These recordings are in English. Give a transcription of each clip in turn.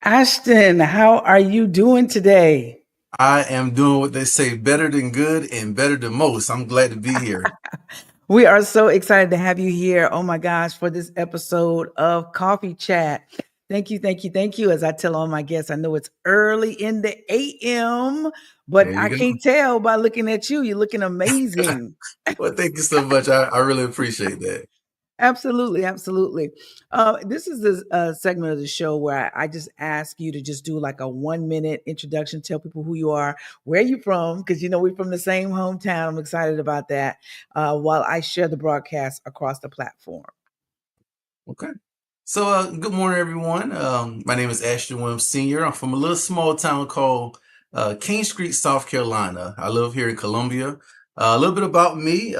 Ashton, how are you doing today? I am doing what they say, better than good and better than most. I'm glad to be here. We are so excited to have you here. Oh my gosh, for this episode of Coffee Chat. Thank you, thank you, thank you. As I tell all my guests, I know it's early in the AM, but There I you can't tell by looking at you. You're looking go. amazing. Well, thank you so much. I really appreciate that. Absolutely, absolutely. This is the segment of the show where I just ask you to just do like a 1 minute introduction, tell people who you are, where you from, because you know we're from the same hometown. I'm excited about that. While I share the broadcast across the platform. Okay. So, good morning, everyone. My name is Ashton Williams Sr. I'm from a little small town called King Street, South Carolina. I live here in Columbia. A little bit about me.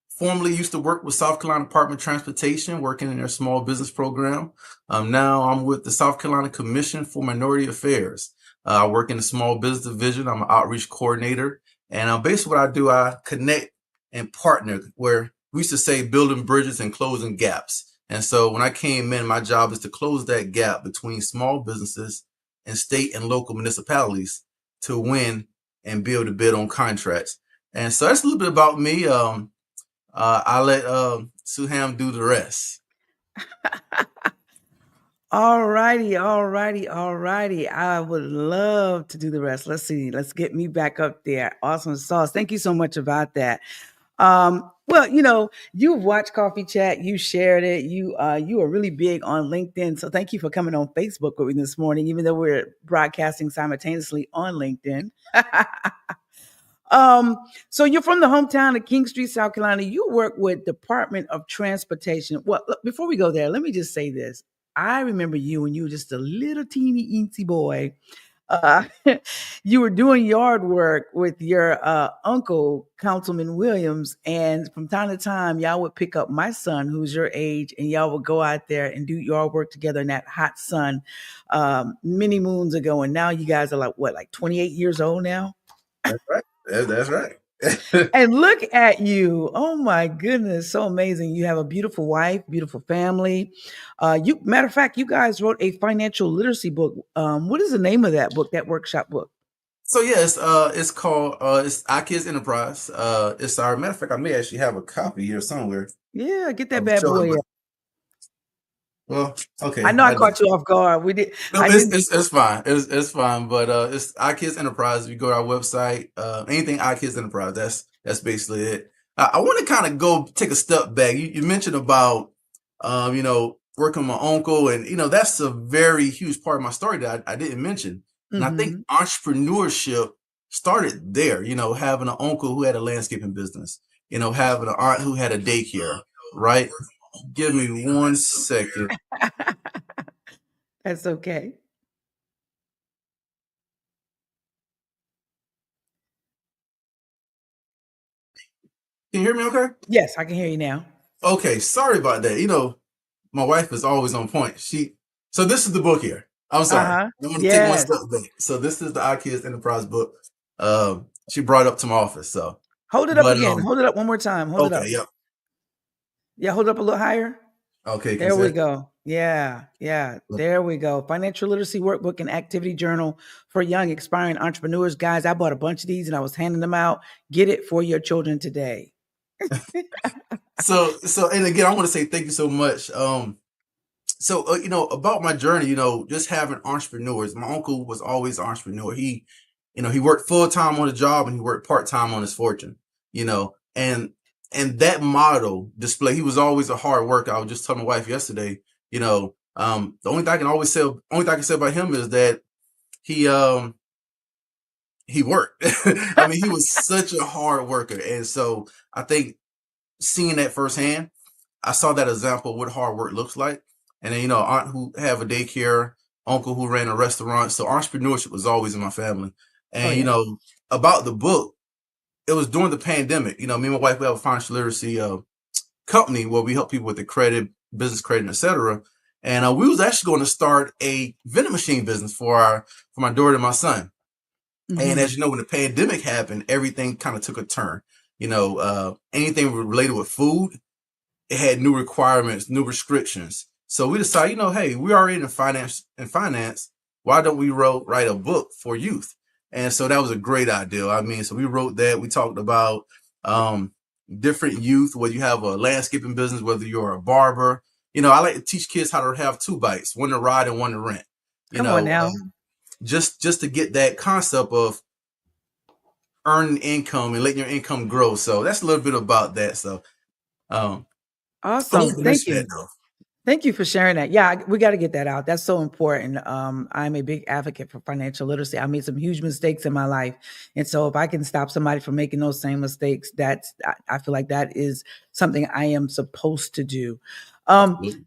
Formerly used to work with South Carolina Department of Transportation, working in their small business program. Now I'm with the South Carolina Commission for Minority Affairs. I work in the small business division. I'm an outreach coordinator. And basically what I do, I connect and partner where we used to say building bridges and closing gaps. And so when I came in, my job is to close that gap between small businesses and state and local municipalities to win and be able to bid on contracts. And so that's a little bit about me. I'll let Suham do the rest. All righty, all righty, all righty. I would love to do the rest. Let's see. Let's get me back up there. Awesome sauce. Thank you so much about that. Well, you know, you've watched Coffee Chat, you shared it, you are really big on LinkedIn. So thank you for coming on Facebook with me this morning, even though we're broadcasting simultaneously on LinkedIn. um, so you're from the hometown of King Street, South Carolina. You work with Department of Transportation. Well, look, before we go there, let me just say this. I remember you when you were just a little teeny eensy boy. uh, you were doing yard work with your uncle, Councilman Williams, and from time to time, y'all would pick up my son, who's your age, and y'all would go out there and do yard work together in that hot sun many moons ago. And now you guys are like what, like 28 years old now? That's right. That's right. And look at you. Oh my goodness, so amazing. You have a beautiful wife, beautiful family. You matter of fact, you guys wrote a financial literacy book. What is the name of that book, that workshop book? So yes, it's called it's Our Kids Enterprise. It's our matter of fact, I may actually have a copy here somewhere Yeah, get that of bad showing, boy. but well, I okay, know I I do. caught you off guard. We did. No, I it's didn't. it's, it's fine. It's fine. But it's Our Kids Enterprise. If you go to our website, anything Our Kids Enterprise. That's basically it. I want to kind of go take a step back. You mentioned about working with my uncle, and that's a very huge part of my story that I didn't mention. And I think Hmm. entrepreneurship started there. Having an uncle who had a landscaping business. Having an aunt who had a daycare. Right. Give me 1 second. That's okay. Can you hear me? Okay. Yes, I can hear you now. Okay, sorry about that. My wife is always on point. So this is the book here. I'm Uh sorry. huh. I'm gonna take one Yes. step back. So this is the Our Kids Enterprise book. She brought it up to my office. So, Hold it up but again. Hold it up one more time. Hold it okay, up. yep. Yeah, hold it up a little higher. Okay, can you There say we it? go. Yeah, yeah. There we go. Financial literacy workbook and activity journal for young aspiring entrepreneurs. Guys, I bought a bunch of these and I was handing them out. Get it for your children today. So, and again, I want to say thank you so much. So about my journey, just having entrepreneurs. My uncle was always an entrepreneur. He worked full time on a job and he worked part time on his fortune. And that model display. He was always a hard worker. I was just telling my wife yesterday. The only thing I can say about him is that he he worked. I mean, he was such a hard worker, and so I think seeing that firsthand, I saw that example of what hard work looks like. And then, aunt who have a daycare, uncle who ran a restaurant. So entrepreneurship was always in my family. Oh And, yeah. about the book, it was during the pandemic. Me and my wife, we have a financial literacy company where we help people with the credit, business credit, etc. And we was actually going to start a vending machine business for my daughter and my son. And as Hmm. you know, when the pandemic happened, everything kind of took a turn. Anything related with food, it had new requirements, new restrictions. So we decided, hey, we already in finance. Why don't we write a book for youth? And so that was a great idea. I mean, so we wrote that. We talked about different youth, whether you have a landscaping business, whether you're a barber. I like to teach kids how to have two bikes, one to ride and one to rent. You Come on know, now. just to get that concept of earning income and letting your income grow. So that's a little bit about that. So I Awesome. like to Thank mention you. that though. Thank you for sharing that. Yeah, we got to get that out. That's so important. I'm a big advocate for financial literacy. I made some huge mistakes in my life, and so if I can stop somebody from making those same mistakes, I feel like that is something I am supposed to do. Um, Absolutely.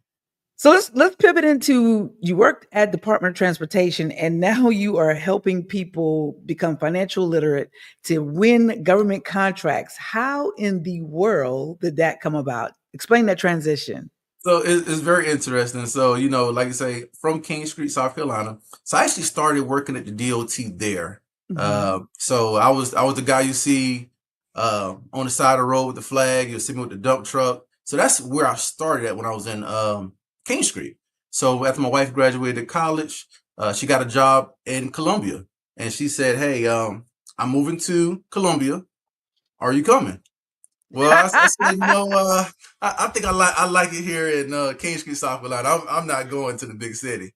so let's pivot into you worked at Department of Transportation, and now you are helping people become financial literate to win government contracts. How in the world did that come about? Explain that transition. So it's very interesting. So, like I say, from King Street, South Carolina. So I actually started working at the DOT there. Mhm. So I was the guy you see on the side of the road with the flag. You'll see me with the dump truck. So that's where I started at when I was in King Street. So after my wife graduated college, she got a job in Columbia, and she said, "Hey, I'm moving to Columbia. Are you coming?" Well, I said, I think I like it here in King Street, South Carolina. I'm not going to the big city.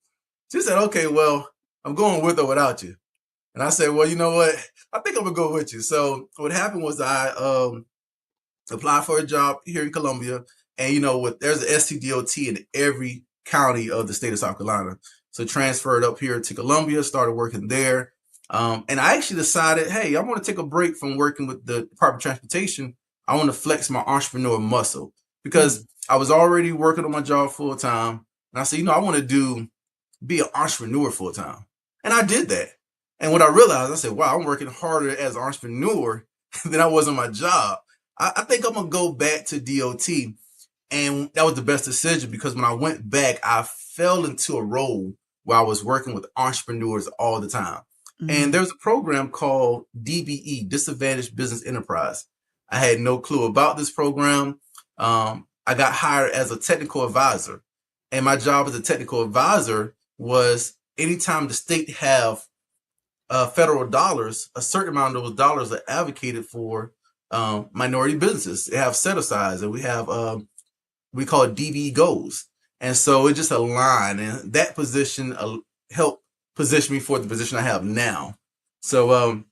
She said, okay, well, I'm going with or without you. And I said, well, you know what? I think I'm gonna go with you. So what happened was I applied for a job here in Columbia, and there's an STDOT in every county of the state of South Carolina. So transferred up here to Columbia, started working there. And I actually decided, hey, I want to take a break from working with the Department of Transportation. I want to flex my entrepreneur muscle because Mm. I was already working on my job full time. And I said, I want to be an entrepreneur full time. And I did that. And what I realized, I said, wow, I'm working harder as an entrepreneur than I was on my job. I think I'm going to go back to DOT. And that was the best decision because when I went back, I fell into a role where I was working with entrepreneurs all the time. And Mhm. there's a program called DBE, Disadvantaged Business Enterprise. I had no clue about this program. I got hired as a technical advisor. And my job as a technical advisor was anytime the state have federal dollars, a certain amount of those dollars are advocated for minority businesses. They have set asides, and we have we call it DB goals. And so it just aligned, and that position helped position me for the position I have now. So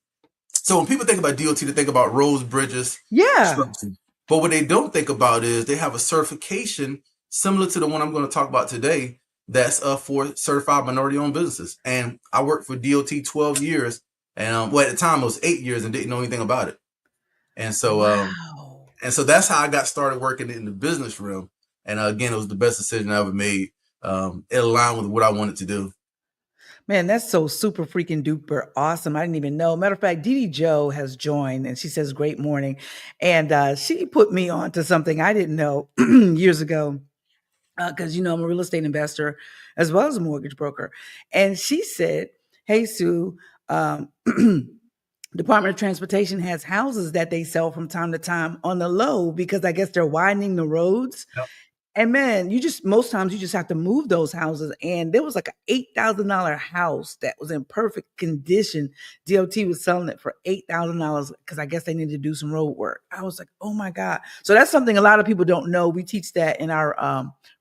so when people think about DOT, they think about roads, bridges, Yeah. construction. But what they don't think about is they have a certification similar to the one I'm going to talk about today that's for certified minority-owned businesses. And I worked for DOT 12 years, and well, at the time it was 8 years and didn't know anything about it. And so Wow. that's how I got started working in the business realm. And again, it was the best decision I ever made. It aligned with what I wanted to do. Man, that's so super freaking duper awesome. I didn't even know. Matter of fact, Dee Joe has joined and she says, great morning. And she put me on to something I didn't know years ago. Because, I'm a real estate investor as well as a mortgage broker. And she said, hey, Sue, Department of Transportation has houses that they sell from time to time on the low because I guess they're widening the roads. Yep. And man, most times you just have to move those houses. And there was like an $8,000 house that was in perfect condition. DOT was selling it for $8,000 because I guess they needed to do some road work. I was like, oh my God. So that's something a lot of people don't know. We teach that in our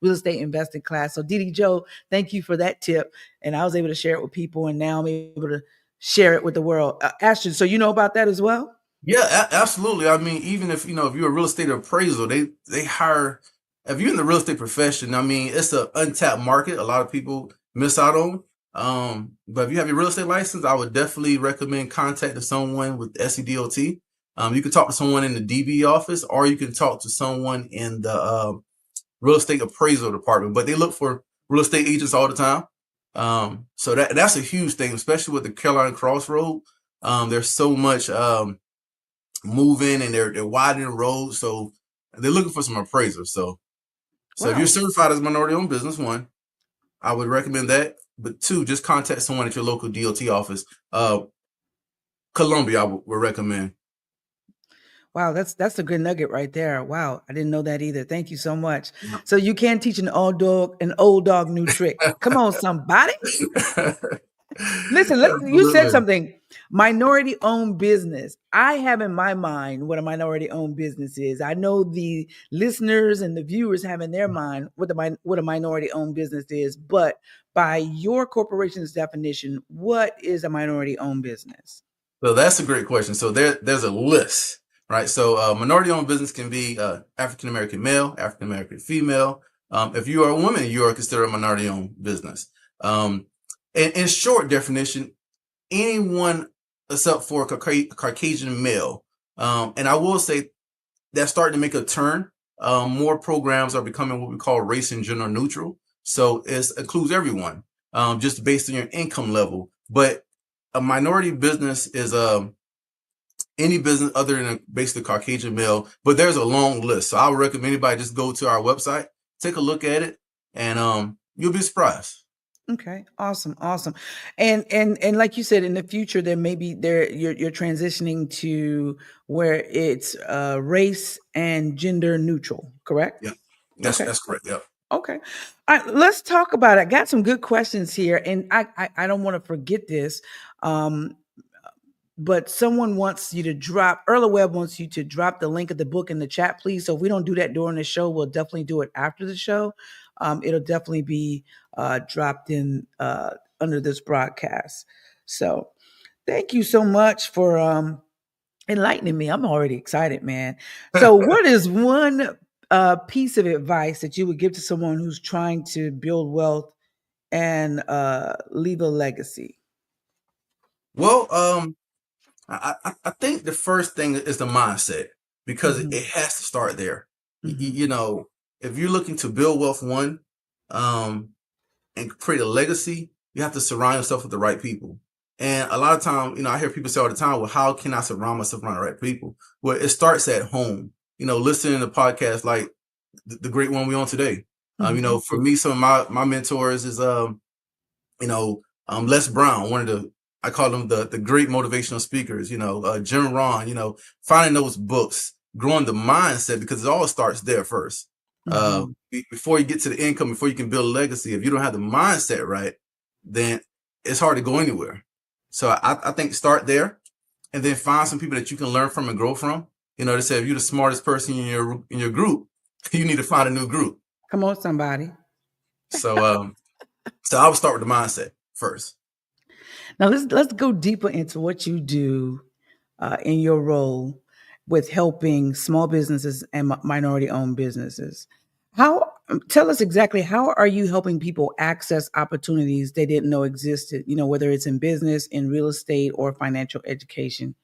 real estate investing class. So Didi Joe, thank you for that tip. And I was able to share it with people, and now I'm able to share it with the world. Ashton, so you know about that as well? Yeah, absolutely. I mean, even if if you're a real estate appraisal, they hire. If you're in the real estate profession, I mean, it's an untapped market. A lot of people miss out on. But if you have your real estate license, I would definitely recommend contacting someone with SCDOT. You can talk to someone in the DB office, or you can talk to someone in the real estate appraisal department. But they look for real estate agents all the time. So that's a huge thing, especially with the Carolina Crossroad. There's so much moving, and they're widening roads, so they're looking for some appraisers. So if you're Wow. certified as minority owned business, one, I would recommend that. But two, just contact someone at your local DOT office. Columbia, I would recommend. Wow, that's a good nugget right there. Wow, I didn't know that either. Thank you so much. Yeah. So you can teach an old dog new trick. Come on, somebody. Listen, you said Absolutely. something. Minority owned business. I have in my mind what a minority owned business is. I know the listeners and the viewers have in their mind what a minority owned business is. But by your corporation's definition, what is a minority owned business? So that's a great question. So there's a list, right? So minority-owned business can be African American male, African American female. If you are a woman, you are considered a minority-owned business. In short definition, anyone except for a Caucasian male. And I will say that's starting to make a turn. More programs are becoming what we call race and gender neutral. So it includes everyone, just based on your income level. But a minority business is any business other than basically Caucasian male, but there's a long list. So I would recommend anybody just go to our website, take a look at it, and you'll be surprised. Okay, awesome, awesome. And like you said, in the future, you're transitioning to where it's race and gender neutral, correct? Yeah, Okay. that's correct. Yeah. Okay. All right, let's talk about it. I got some good questions here, and I don't want to forget this. Um, but someone wants you to drop, Earl Webb wants you to drop the link of the book in the chat, please. So if we don't do that during the show, we'll definitely do it after the show. It'll definitely be dropped in under this broadcast. So thank you so much for enlightening me. I'm already excited, man. So what is one piece of advice that you would give to someone who's trying to build wealth and leave a legacy? Well, I think the first thing is the mindset because Mhm. it has to start there. Mhm. You know, if you're looking to build wealth, um, and create a legacy, you have to surround yourself with the right people. And a lot of time, I hear people say all the time, well, how can I surround myself around the right people? Well, it starts at home. Listening to podcasts like the great one we on today. Mhm. For me, some of my mentors is Les Brown, one of I call him the great motivational speakers, Jim Rohn, finding those books, growing the mindset, because it all starts there first. Mhm. Before you get to the income, before you can build a legacy, if you don't have the mindset right, then it's hard to go anywhere. So I think start there and then find some people that you can learn from and grow from. They say if you're the smartest person in your group, you need to find a new group. Come on, somebody. So I would start with the mindset first. Now let's go deeper into what you do in your role with helping small businesses and minority-owned businesses. How Tell us exactly how are you helping people access opportunities they didn't know existed? Whether it's in business, in real estate, or financial education.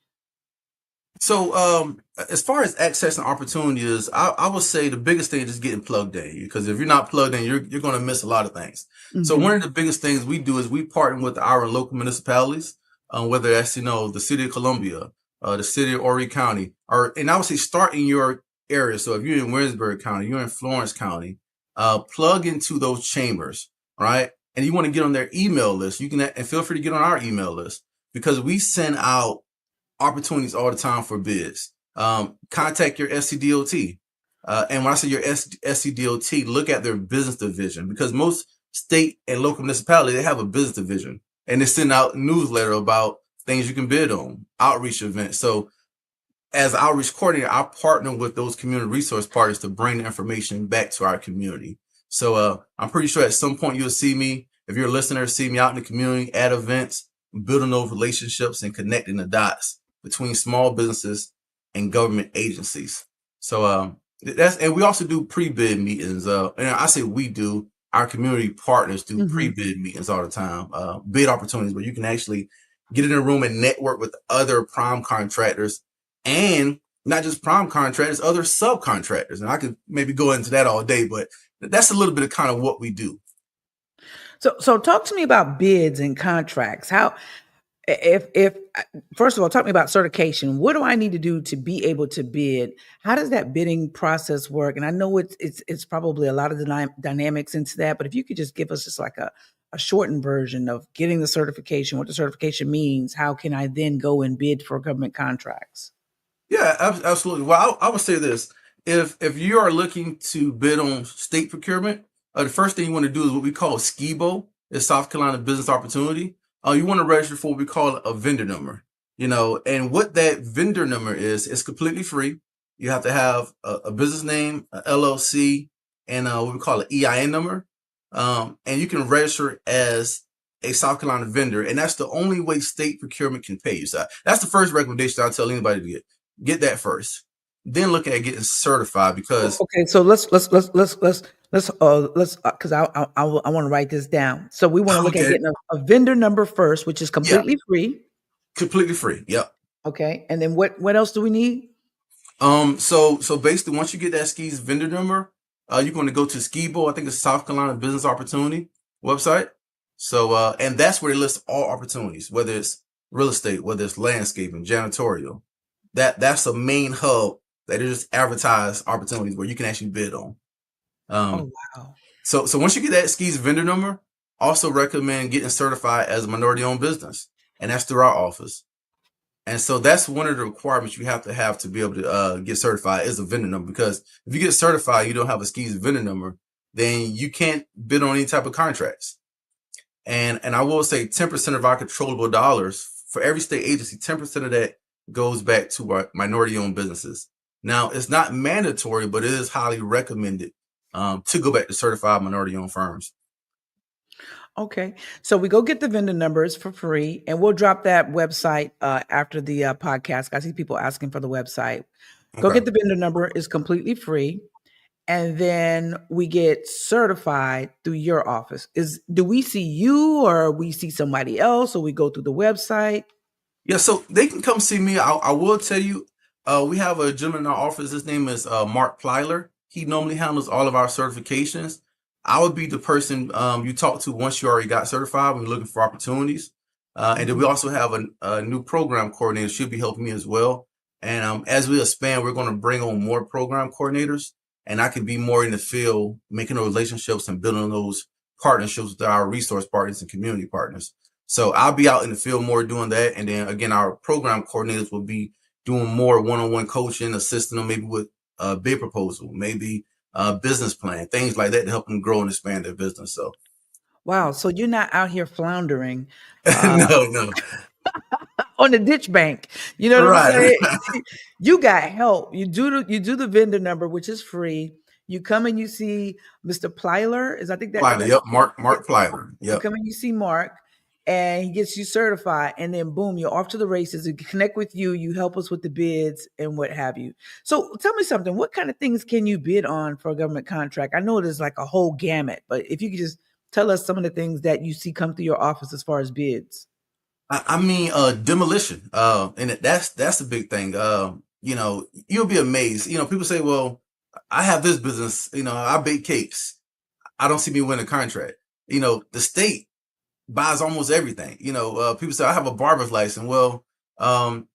So, as far as access and opportunities, I would say the biggest thing is just getting plugged in. Because if you're not plugged in, you're going to miss a lot of things. So, one Mm-hmm. of the biggest things we do is we partner with our local municipalities, whether that's the city of Columbia, the city of Horry County, and I would say start in your area. So, if you're in Williamsburg County, you're in Florence County, plug into those chambers, right? And you want to get on their email list. You can and feel free to get on our email list because we send out opportunities all the time for bids. Contact your SCDOT. And when I say your SCDOT, look at their business division because most state and local municipalities, they have a business division and they send out newsletter about things you can bid on, outreach events. So as outreach coordinator, I partner with those community resource partners to bring the information back to our community. So I'm pretty sure at some point you'll see me, if you're a listener, see me out in the community at events, building those relationships and connecting the dots between small businesses and government agencies. So and we also do pre-bid meetings. And I say we do, our community partners do Mm-hmm. pre-bid meetings all the time, bid opportunities where you can actually get in a room and network with other prime contractors and not just prime contractors, other subcontractors. And I could maybe go into that all day, but that's a little bit of kind of what we do. So talk to me about bids and contracts. How if first of all, talk to me about certification. What do I need to do to be able to bid? How does that bidding process work? And I know it's probably a lot of dynamics into that, but if you could just give us just like a shortened version of getting the certification, what the certification means, how can I then go and bid for government contracts? Yeah, absolutely. Well, I would say this: if you are looking to bid on state procurement, the first thing you want to do is what we call SCIBO, is South Carolina Business Opportunity. You want to register for what we call a vendor number. And what that vendor number is, it's completely free. You have to have a business name, a LLC, and what we call an EIN number. And you can register as a South Carolina vendor, and that's the only way state procurement can pay you. So that's the first recommendation I'll tell anybody to get that first. Then look at getting certified because Okay, so let's because I want to write this down. So we want to look at okay, getting a vendor number first, which is yeah, completely free. completely free. Yep. Okay, and then what else do we need? So basically, once you get that skis vendor number, you're going to go to SCIBO. I think it's South Carolina Business Opportunity website. So and that's where they list all opportunities, whether it's real estate, whether it's landscaping, janitorial. That's the main hub that is advertise opportunities where you can actually bid on. Oh Um, wow. so once you get that skis vendor number, also recommend getting certified as a minority owned business, and that's through our office. And so that's one of the requirements you have to be able to get certified is a vendor number. Because if you get certified, you don't have a skis vendor number, then you can't bid on any type of contracts. And I will say 10% of our controllable dollars for every state agency, 10% of that goes back to our minority owned businesses. Now, it's not mandatory, but it is highly recommended to go back to certified minority owned firms. Okay, so we go get the vendor numbers for free, and we'll drop that website after the podcast. I see people asking for the website. Go Okay. get the vendor number; is completely free, and then we get certified through your office. Do we see you, or we see somebody else, or we go through the website? Yeah, so they can come see me. I will tell you, we have a gentleman in our office. His name is Mark Plyler. He normally handles all of our certifications. I would be the person you talk to once you already got certified when you're looking for opportunities. And then we Mhm. also have a new program coordinator. She'll be helping me as well. And as we expand, we're going to bring on more program coordinators. And I can be more in the field, making those relationships and building those partnerships with our resource partners and community partners. So I'll be out in the field more doing that. And then again, our program coordinators will be doing more one-on-one coaching, assisting them maybe with a bid proposal, maybe a business plan, things like that to help them grow and expand their business. So Wow, so you're not out here floundering no. on the ditch bank. You know what I'm Right. saying? You got help. You do the vendor number, which is free. You come and you see Mr. Plyler. Is I think Plyler. that's Yep. Mark Plyler. you Yep. come and you see Mark, and he gets you certified, and then boom, you're off to the races. We connect with you. You help us with the bids and what have you. So tell me something. What kind of things can you bid on for a government contract? I know there's like a whole gamut, but if you could just tell us some of the things that you see come through your office as far as bids. I mean, demolition. And that's the big thing. You'll be amazed. People say, well, I have this business, I bake cakes. I don't see me winning a contract. The state buys almost everything. People say I have a barber's license. Well,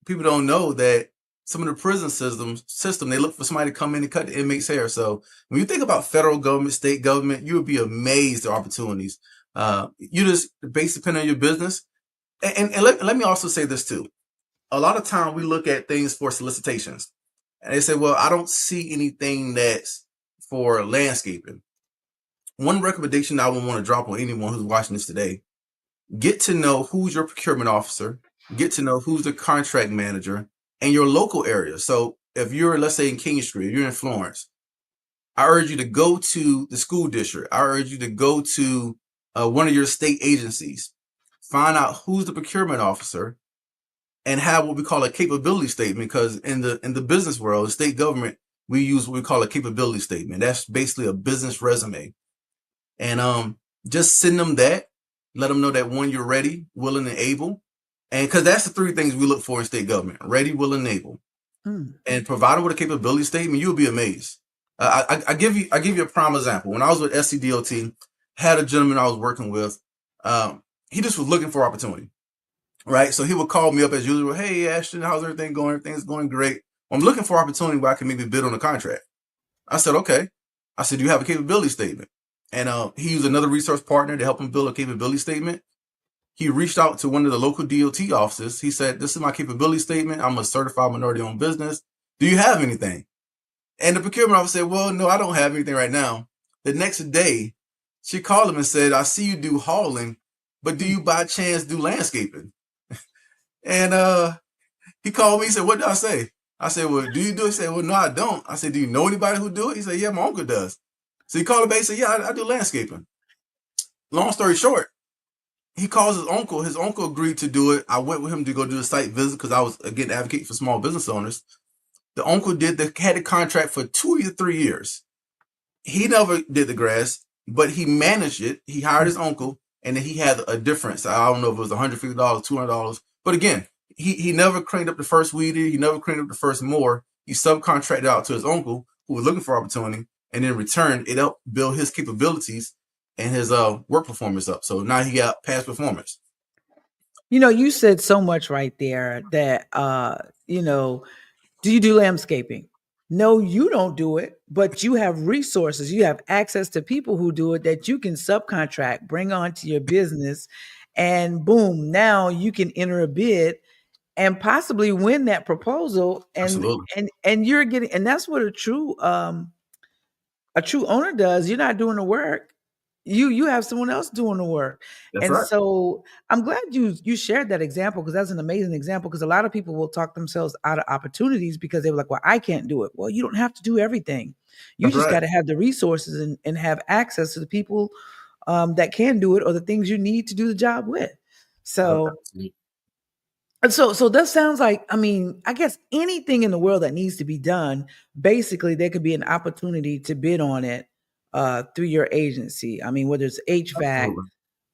people don't know that some of the prison system they look for somebody to come in and cut the inmate's hair. So when you think about federal government, state government, you would be amazed at opportunities. You just based depending on your business. And let me also say this too. A lot of time we look at things for solicitations, and they say, "Well, I don't see anything that's for landscaping." One recommendation I would want to drop on anyone who's watching this today: get to know who's your procurement officer, get to know who's the contract manager, and your local area. So if you're, let's say, in King Street, you're in Florence, I urge you to go to the school district. I urge you to go to one of your state agencies, find out who's the procurement officer, and have what we call a capability statement. Because in the business world, the state government, we use what we call a capability statement. That's basically a business resume. And just send them that. Let them know that one, you're ready, willing, and able. And because that's the three things we look for in state government: ready, willing, and able. Hmm. And provide them with a capability statement, you'll be amazed. I give you a prime example. When I was with SCDOT, had a gentleman I was working with. He just was looking for opportunity, right? So he would call me up as usual. Hey, Ashton, how's everything going? Everything's going great. I'm looking for opportunity where I can maybe bid on a contract. I said, okay. I said, do you have a capability statement? And he used another resource partner to help him build a capability statement. he reached out to one of the local DOT offices. He said, "This is my capability statement. I'm a certified minority-owned business. Do you have anything?" And the procurement officer said, "Well, no, I don't have anything right now." The next day, she called him and said, "I see you do hauling, but do you by chance do landscaping?" And he called me. He said, "What did I say?" I said, "Well, do you do it?" He said, "Well, no, I don't." I said, "Do you know anybody who do it?" He said, "Yeah, my uncle does." So he called him back and said, "Yeah, I do landscaping." Long story short, he calls his uncle. His uncle agreed to do it. I went with him to go do the site visit because I was, again, advocating for small business owners. The uncle had the contract for 2 to 3 years. He never did the grass, but he managed it. He hired his uncle, and then he had a difference. I don't know if it was $150, $200. But again, he never cleaned up the first weed. He never cleaned up the first mower. He subcontracted out to his uncle who was looking for opportunity. And in return, it helped build his capabilities and his work performance up. So now he got past performance. You said so much right there that, do you do landscaping? No, you don't do it, but you have resources. You have access to people who do it that you can subcontract, bring onto your business, and boom, now you can enter a bid and possibly win that proposal. And Absolutely. and you're getting, and that's what a true owner does. You're not doing the work. You have someone else doing the work. That's And right. so I'm glad you shared that example, because that's an amazing example, because a lot of people will talk themselves out of opportunities because they were like, well, I can't do it. Well, you don't have to do everything. You That's just got right. to have the resources and have access to the people that can do it, or the things you need to do the job with. So Absolutely. so that sounds like, I guess anything in the world that needs to be done, basically there could be an opportunity to bid on it through your agency. Whether it's HVAC,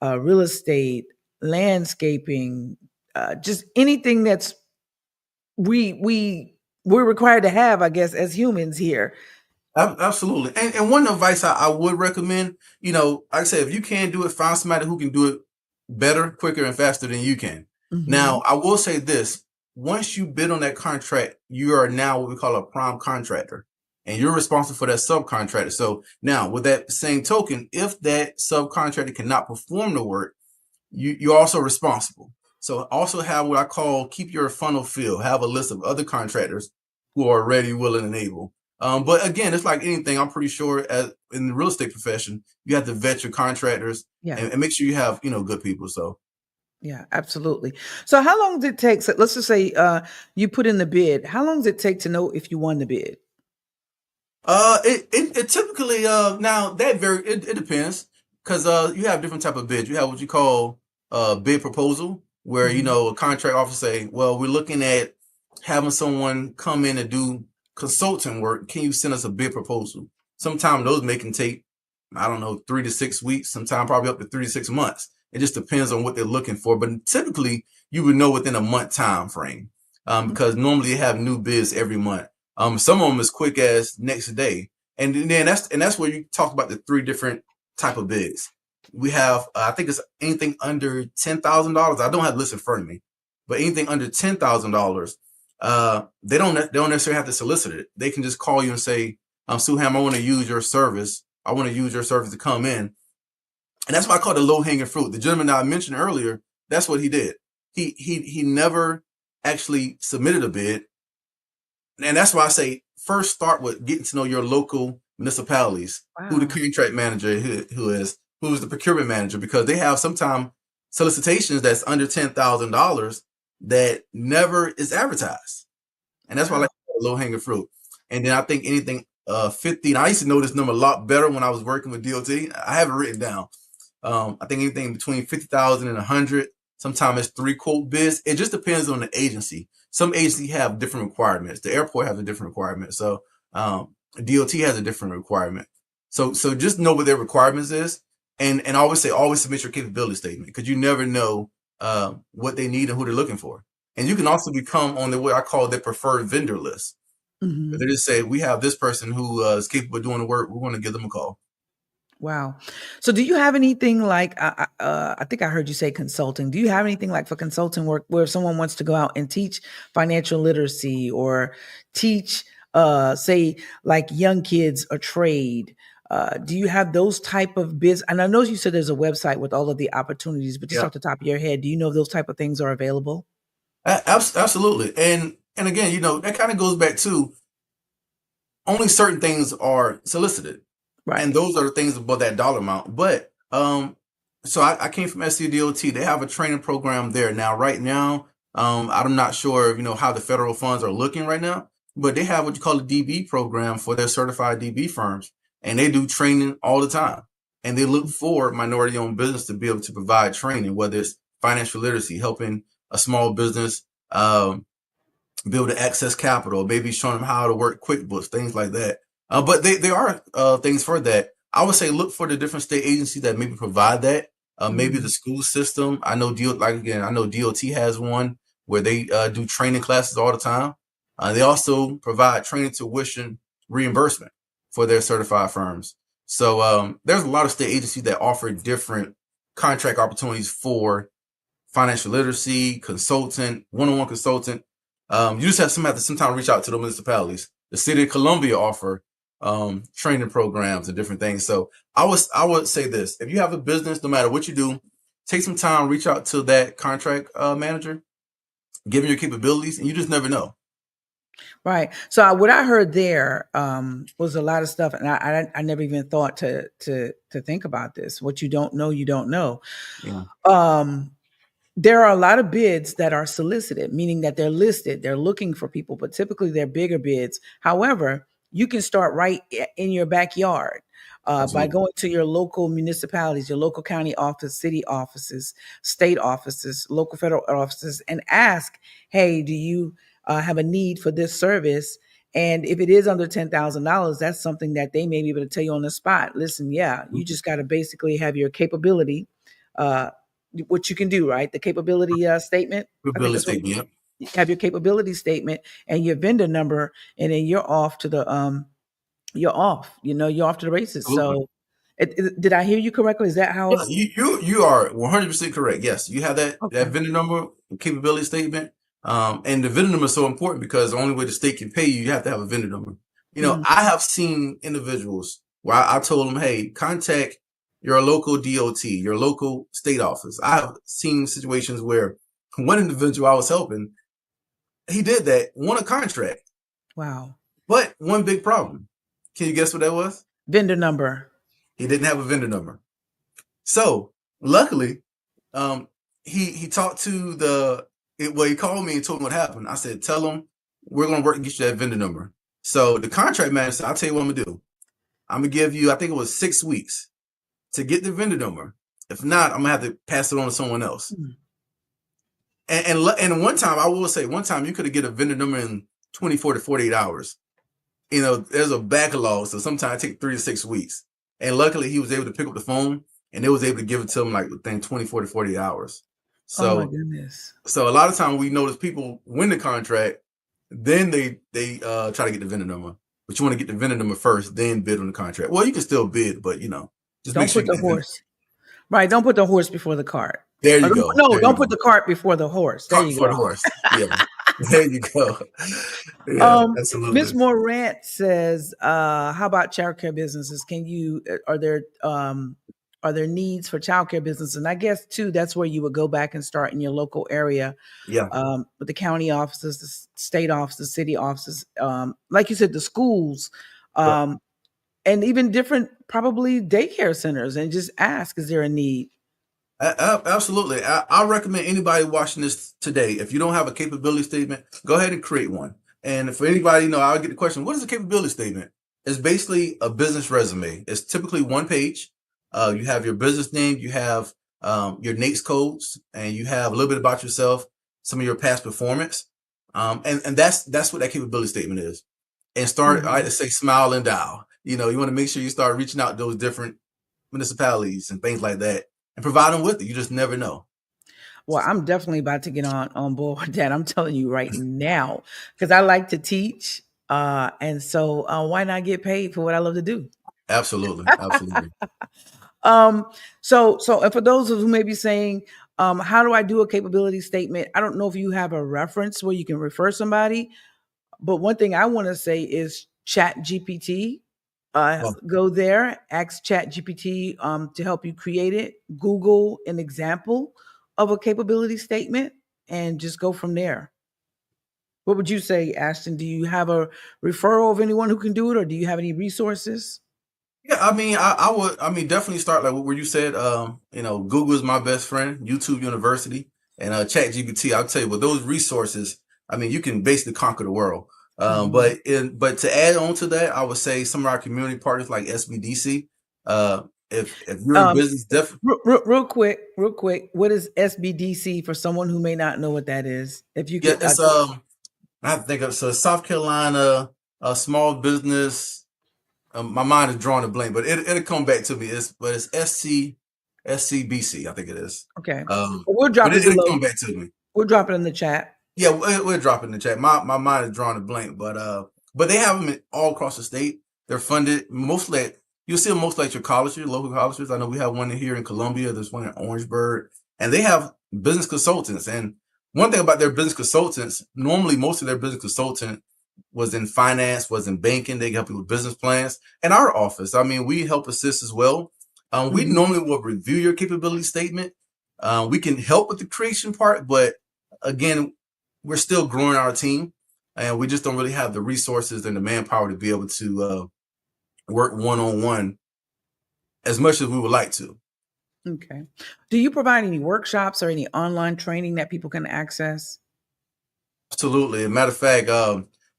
Absolutely. real estate, landscaping, just anything that's we're required to have, I guess, as humans here. Absolutely. And one advice I would recommend, like I said, if you can't do it, find somebody who can do it better, quicker, and faster than you can. Now, Mhm. I will say this. Once you bid on that contract, you are now what we call a prime contractor, and you're responsible for that subcontractor. So now, with that same token, if that subcontractor cannot perform the work, you're also responsible. So also have what I call keep your funnel filled. Have a list of other contractors who are ready, willing, and able. But again, it's like anything. I'm pretty sure in the real estate profession, you have to vet your contractors Yeah. and make sure you have good people. So Yeah, absolutely. So how long does it take? So let's just say you put in the bid. How long does it take to know if you won the bid? it typically now that it depends because you have different type of bids. You have what you call bid proposal, where Mhm. a contract officer say, "Well, we're looking at having someone come in and do consulting work. Can you send us a bid proposal?" Sometimes those may can take, I don't know, 3 to 6 weeks. Sometimes probably up to 3 to 6 months. It just depends on what they're looking for. But typically, you would know within a month time frame, because normally you have new bids every month. Some of them as quick as next day, and then that's where you talk about the three different type of bids. We have, I think it's anything under $10,000. I don't have the list in front of me, but anything under $10,000, they don't necessarily have to solicit it. They can just call you and say, "Suham, I want to use your service. I want to use your service to come in," and that's why I call it the low hanging fruit. The gentleman that I mentioned earlier, that's what he did. He never actually submitted a bid. And that's why I say first start with getting to know your local municipalities, who the Wow. contract manager who's the procurement manager, because they have sometimes solicitations that's under $10,000 that never is advertised. And that's why I Wow. like low hanging fruit. And then I think anything 50, and I used to know this number a lot better when I was working with DOT. I have it written down. I think anything between 50,000 and 100. Sometimes it's 3 quote bids. It just depends on the agency. Some agencies have different requirements. The airport has a different requirement. So DOT has a different requirement. So just know what their requirements is, and I always say always submit your capability statement, because you never know what they need and who they're looking for. And you can also become on the what I call their preferred vendor list. They Mhm. just say we have this person who is capable of doing the work. We want to give them a call. Wow. So do you have anything like, I think I heard you say consulting. Do you have anything like for consulting work where if someone wants to go out and teach financial literacy, or teach, say like young kids a trade? Do you have those type of biz? And I know you said there's a website with all of the opportunities, but just Yeah. off the top of your head, do you know if those type of things are available? Absolutely. And again, that kind of goes back to only certain things are solicited. And Right. those are the things above that dollar amount. But so I came from SCDOT. They have a training program there now. Right now, I'm not sure, how the federal funds are looking right now, but they have what you call a DB program for their certified DB firms, and they do training all the time. And they look for minority-owned business to be able to provide training, whether it's financial literacy, helping a small business be able to access capital, maybe showing them how to work QuickBooks, things like that. But there are things for that. I would say look for the different state agencies that maybe provide that. Maybe the school system. I know I know DOT has one where they do training classes all the time. They also provide training tuition reimbursement for their certified firms. So there's a lot of state agencies that offer different contract opportunities for financial literacy, consultant, one-on-one consultant. You just have to sometimes reach out to the municipalities. The city of Columbia offer training programs and different things. So I would say this: if you have a business, no matter what you do, take some time, reach out to that contract manager, give them your capabilities, and you just never know. Right. So what I heard there was a lot of stuff, and I never even thought to think about this. What you don't know, you don't know. Yeah. There are a lot of bids that are solicited, meaning that they're listed, they're looking for people, but typically they're bigger bids. However, you can start right in your backyard by going to your local municipalities, your local county office, city offices, state offices, local federal offices, and ask, hey, do you have a need for this service? And if it is under $10,000, that's something that they may be able to tell you on the spot. Listen, yeah, you just got to basically have your capability, what you can do, right? The capability statement. I think Capability that's what statement. Yep. you have, your capability statement and your vendor number, and then you're off to the you're off. You're off to the races. Absolutely. So, did I hear you correctly? Is that how Yeah, it's you are 100% correct. Yes, you have that okay? vendor number, capability statement, and the vendor number is so important because the only way the state can pay you, you have to have a vendor number. Mhm. I have seen individuals where I told them, "Hey, contact your local DOT, your local state office." I have seen situations where one individual I was helping, he did that, won a contract, Wow. but one big problem. Can you guess what that was? Vendor number. He didn't have a vendor number. So luckily, um, he talked to he called me and told me what happened. I said, tell him we're gonna work to get you that vendor number. So the contract manager said, I'll tell you what I'm gonna do. I'm gonna give you, I think it was 6 weeks to get the vendor number. If not, I'm gonna have to pass it on to someone else. Mhm. And one time, I will say, one time you could get a vendor number in 24 to 48 hours. There's a backlog, so sometimes it takes 3 to 6 weeks. And luckily, he was able to pick up the phone, and they was able to give it to him like within 24 to 48 hours. Oh my So, goodness. so a lot of time we notice people win the contract, then they try to get the vendor number. But you want to get the vendor number first, then bid on the contract. Well, you can still bid, but just make Don't sure put you the get the vendor. horse. Right. Don't put the horse before the cart. There Or you go. no, There you don't put go. the cart before the horse. There Cart you for go. the horse. Yeah. There you go. Yeah, Um, Miss absolutely. Morant says, how about childcare businesses? Are there needs for childcare businesses? And I guess too, that's where you would go back and start in your local area, Yeah. with the county offices, the state offices, city offices, like you said, the schools, Yep. and even different probably daycare centers, and just ask, is there a need? Absolutely. I recommend anybody watching this today, if you don't have a capability statement, go ahead and create one. And for anybody, I'll get the question, what is a capability statement? It's basically a business resume. It's typically one page. You have your business name, you have your NAICS codes, and you have a little bit about yourself, some of your past performance. And that's what that capability statement is. And start, I say smile and dial. You want to make sure you start reaching out to those different municipalities and things like that and provide them with it. You just never know. Well, I'm definitely about to get on board with that. I'm telling you right now, because I like to teach, and so why not get paid for what I love to do? Absolutely. Absolutely. So and for those who may be saying, how do I do a capability statement? I don't know if you have a reference where you can refer somebody, but one thing I want to say is Chat GPT. Go there, ask ChatGPT to help you create it. Google an example of a capability statement, and just go from there. What would you say, Ashton? Do you have a referral of anyone who can do it, or do you have any resources? Yeah, I mean, I would, definitely start like where you said, Google is my best friend, YouTube University, and ChatGPT. I'll tell you, with those resources, you can basically conquer the world. Mhm. But to add on to that, I would say some of our community partners like SBDC. If you're in Um, business, definitely. real quick, what is SBDC for someone who may not know what that is? If you Yeah, could, it's I have to think of so South Carolina, small business. My mind is drawing a blank, but it'll come back to me. It's SCBC, I think it is. okay, we'll But drop it it'll below. come back to me. We'll drop it in the chat. Yeah, we'll drop it in the chat. My mind is drawing a blank, but they have them all across the state. They're funded mostly you'll see them mostly at your colleges, your local colleges. I know we have one here in Columbia. There's one in Orangeburg, and they have business consultants. And one thing about their business consultants, normally most of their business consultant was in finance, was in banking. They help you with business plans. And our office, we help assist as well. We Mhm. normally will review your capability statement. We can help with the creation part, but again, we're still growing our team, and we just don't really have the resources and the manpower to be able to work one-on-one as much as we would like to. Okay. Do you provide any workshops or any online training that people can access? Absolutely. As a matter of fact,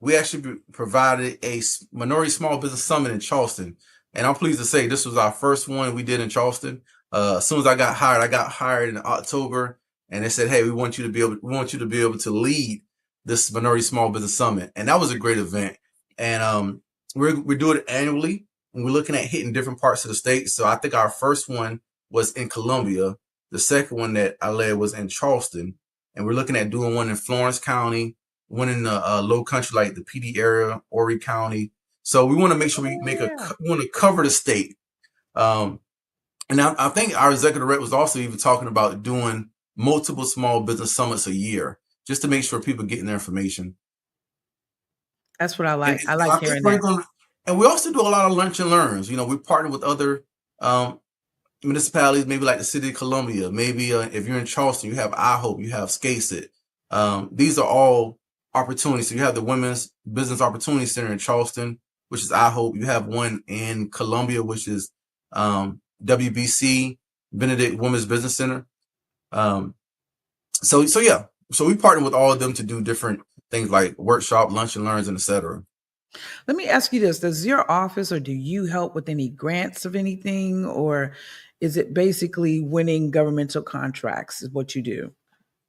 we actually provided a minority small business summit in Charleston, and I'm pleased to say this was our first one we did in Charleston. As soon as I got hired in October, and they said, "Hey, we want you to be able to lead this minority small business summit," and that was a great event. And we do it annually, and we're looking at hitting different parts of the state. So I think our first one was in Columbia. The second one that I led was in Charleston, and we're looking at doing one in Florence County, one in the Low Country, like the PD area, Horry County. So we want to make sure we want to cover the state. And I think our executive rep was also even talking about doing multiple small business summits a year, just to make sure people getting their information. That's what I And like. I I like think hearing we're that. going to, and we also do a lot of lunch and learns. We partner with other municipalities, maybe like the city of Columbia. Maybe if you're in Charleston, you have I Hope, you have SCASET. These are all opportunities. So you have the Women's Business Opportunity Center in Charleston, which is I Hope. You have one in Columbia, which is WBC, Benedict Women's Business Center. So yeah. So we partner with all of them to do different things like workshop, lunch and learns, and etc. Let me ask you this. Does your office or do you help with any grants of anything, or is it basically winning governmental contracts is what you do?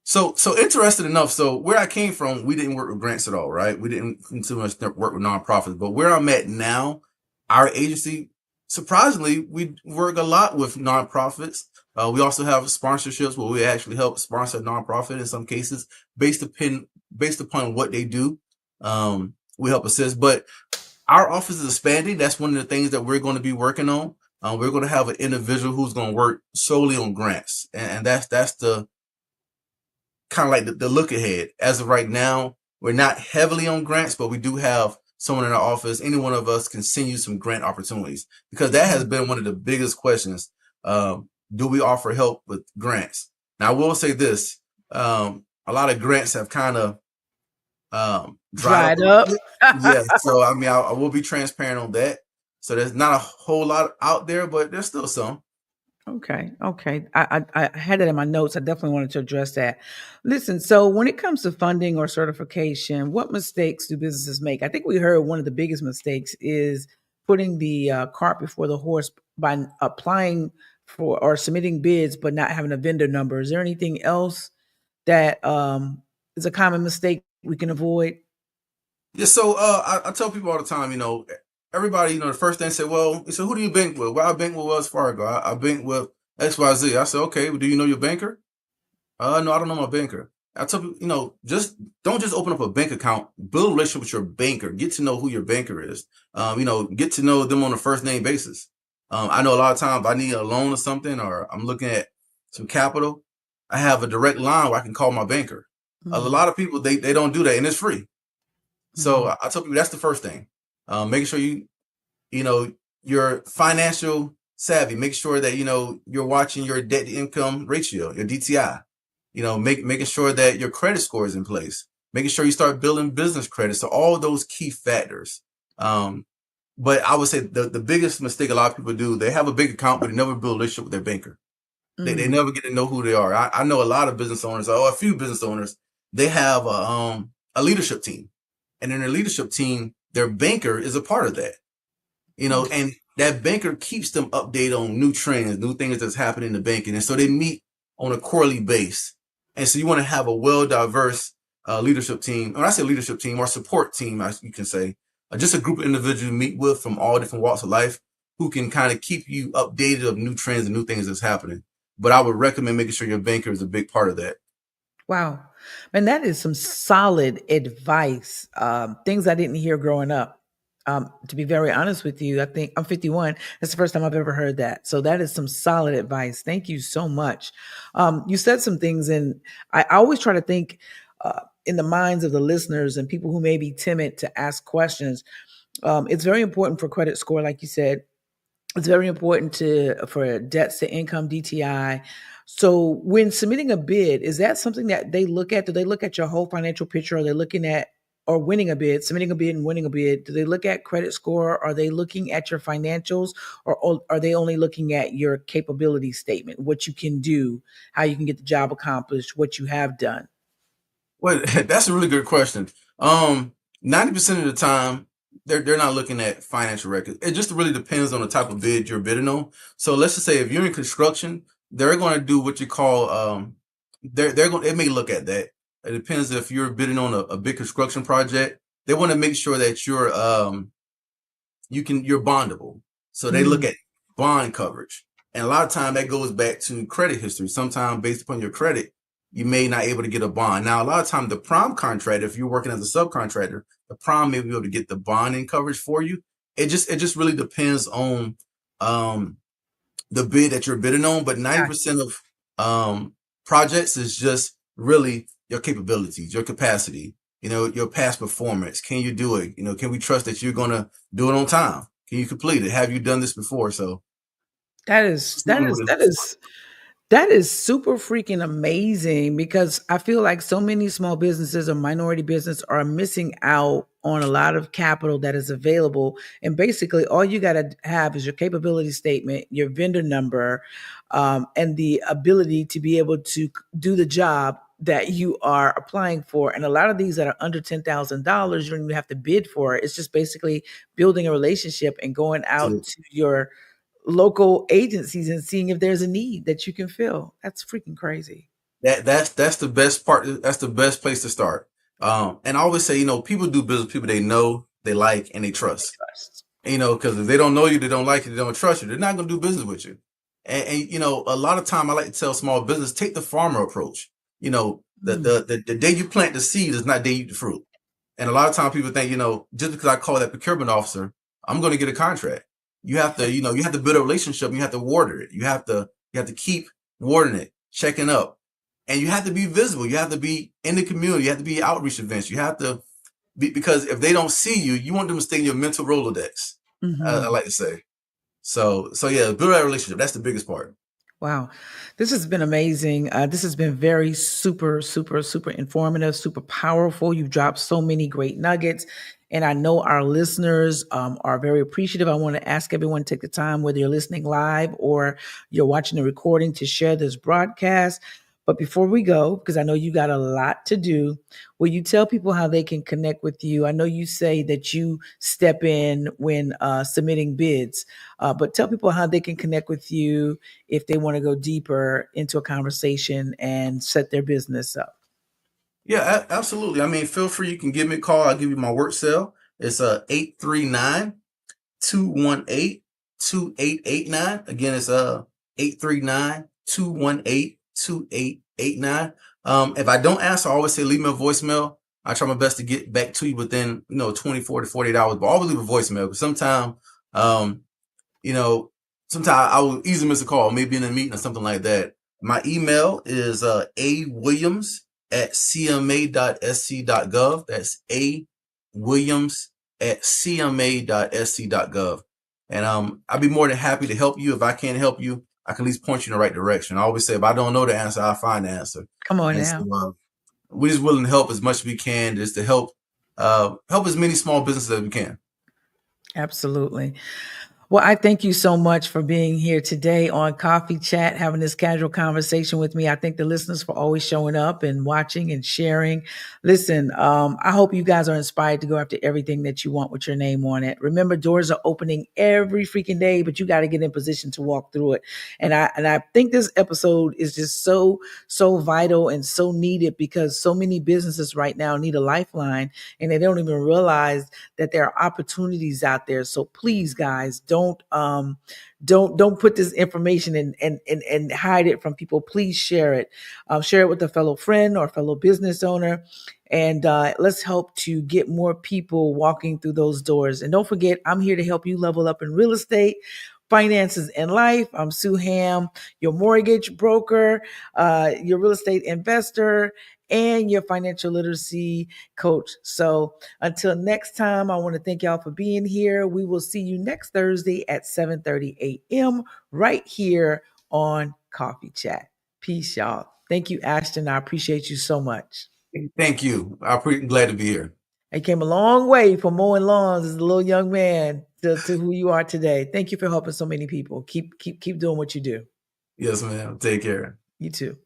So interested enough. So where I came from, we didn't work with grants at all, right? We didn't too much work with nonprofits. But where I'm at now, our agency, surprisingly, we work a lot with nonprofits. We also have sponsorships where we actually help sponsor a nonprofit in some cases based upon what they do. We help assist, but our office is expanding. That's one of the things that we're going to be working on. We're going to have an individual who's going to work solely on grants, and that's the kind of like the look ahead. As of right now, we're not heavily on grants, but we do have someone in our office. Any one of us can send you some grant opportunities, because that has been one of the biggest questions. Do we offer help with grants? Now, I will say this. A lot of grants have kind of dried up a little bit. Yeah. So, I will be transparent on that. So there's not a whole lot out there, but there's still some. Okay. I had it in my notes. I definitely wanted to address that. Listen, so when it comes to funding or certification, what mistakes do businesses make? I think we heard one of the biggest mistakes is putting the cart before the horse by applying for or submitting bids, but not having a vendor number. Is there anything else that is a common mistake we can avoid? Yeah, so I tell people all the time, everybody, the first thing say, well, they say, who do you bank with? Well, I bank with Wells Fargo. I bank with XYZ. I say, okay, well, do you know your banker? No, I don't know my banker. I tell people, just don't just open up a bank account. Build a relationship with your banker. Get to know who your banker is. Get to know them on a first name basis. I know a lot of times I need a loan or something, or I'm looking at some capital. I have a direct line where I can call my banker. A lot of people they don't do that, and it's free. So I tell people that's the first thing. Making sure you You're financial savvy. Make sure that, you're watching your debt to income ratio, your DTI, making sure that your credit score is in place, making sure you start building business credit. So all those key factors. But I would say the biggest mistake a lot of people do, they have a big account, but they never build a relationship with their banker. They never get to know who they are. I know a lot of business owners, or a few business owners, they have a leadership team. And in their leadership team, their banker is a part of that. And that banker keeps them updated on new trends, new things that's happening in the banking. And so they meet on a quarterly base. And so you want to have a well-diverse leadership team, or I say leadership team or support team, as you can say, just a group of individuals you meet with from all different walks of life who can kind of keep you updated of new trends and new things that's happening. But I would recommend making sure your banker is a big part of that. Wow. Man, that is some solid advice. Things I didn't hear growing up. To be very honest with you, I think I'm 51. That's the first time I've ever heard that. So that is some solid advice. Thank you so much. You said some things, and I always try to think in the minds of the listeners and people who may be timid to ask questions. It's very important for credit score, like you said. It's very important for debts to income DTI. So when submitting a bid, is that something that they look at? Do they look at your whole financial picture? Are they looking at or winning a bid, submitting a bid and winning a bid? Do they look at credit score? Are they looking at your financials, or are they only looking at your capability statement, what you can do, how you can get the job accomplished, what you have done? Well, that's a really good question. 90% of the time, they're not looking at financial records. It just really depends on the type of bid you're bidding on. So let's just say if you're in construction, they're going to do what you call they're going. They may look at that. It depends if you're bidding on a big construction project. They want to make sure that you're bondable. So they look at bond coverage, and a lot of time that goes back to credit history. Sometimes based upon your credit, you may not be able to get a bond. Now, a lot of time the prime contractor, if you're working as a subcontractor, the prime may be able to get the bonding coverage for you. It just really depends on the bid that you're bidding on. But 90% of projects is just really your capabilities, your capacity, your past performance. Can you do it? Can we trust that you're gonna do it on time? Can you complete it? Have you done this before? So That is super freaking amazing, because I feel like so many small businesses or minority business are missing out on a lot of capital that is available. And basically, all you got to have is your capability statement, your vendor number, and the ability to be able to do the job that you are applying for. And a lot of these that are under $10,000, you don't even have to bid for it. It's just basically building a relationship and going out to your local agencies and seeing if there's a need that you can fill. That's freaking crazy. That's the best part. That's the best place to start. And I always say, people do business with people they know, they like, and they trust. Because if they don't know you, they don't like you, they don't trust you, they're not going to do business with you. And a lot of time I like to tell small business, take the farmer approach. The day you plant the seed is not the day you eat the fruit. And a lot of times people think, just because I call that procurement officer, I'm going to get a contract. You have to, you have to build a relationship. And you have to water it. You have to keep watering it, checking up, and you have to be visible. You have to be in the community. You have to be outreach events. You have to be, because if they don't see you, you want them to stay in your mental Rolodex. I like to say. So yeah, build that relationship. That's the biggest part. Wow. This has been amazing. This has been very super, super, super informative, super powerful. You've dropped so many great nuggets. And I know our listeners are very appreciative. I want to ask everyone to take the time, whether you're listening live or you're watching the recording, to share this broadcast. But before we go, because I know you got a lot to do, will you tell people how they can connect with you? I know you say that you step in when submitting bids, but tell people how they can connect with you if they want to go deeper into a conversation and set their business up. Yeah, absolutely. I mean, feel free. You can give me a call. I'll give you my work cell. It's 839-218-2889. Again, it's 839-218-2889. If I don't answer, I always say leave me a voicemail. I try my best to get back to you within 24 to 48 hours, but I always leave a voicemail, because sometimes sometimes I will easily miss a call, maybe in a meeting or something like that. My email is awilliams@cma.sc.gov. That's awilliams@cma.sc.gov. And I'd be more than happy to help you. If I can't help you, I can at least point you in the right direction. I always say, if I don't know the answer, I'll find the answer. Come on And now. so we're just willing to help as much as we can, just to help as many small businesses as we can. Absolutely. Well, I thank you so much for being here today on Coffee Chat, having this casual conversation with me. I thank the listeners for always showing up and watching and sharing. Listen, I hope you guys are inspired to go after everything that you want with your name on it. Remember, doors are opening every freaking day, but you got to get in position to walk through it. And I think this episode is just so vital and so needed, because so many businesses right now need a lifeline, and they don't even realize that there are opportunities out there. So please, guys, don't put this information and hide it from people. Please share it. Share it with a fellow friend or fellow business owner. And let's help to get more people walking through those doors. And don't forget, I'm here to help you level up in real estate, finances, and life. I'm Sue Ham, your mortgage broker, your real estate investor, and your financial literacy coach. So until next time, I want to thank y'all for being here. We will see you next Thursday at 7:30 a.m. right here on Coffee Chat. Peace, y'all. Thank you, Ashton. I appreciate you so much. Thank you. I'm glad to be here. I came a long way from mowing lawns as a little young man to who you are today. Thank you for helping so many people. Keep doing what you do. Yes, ma'am. Take care. You too.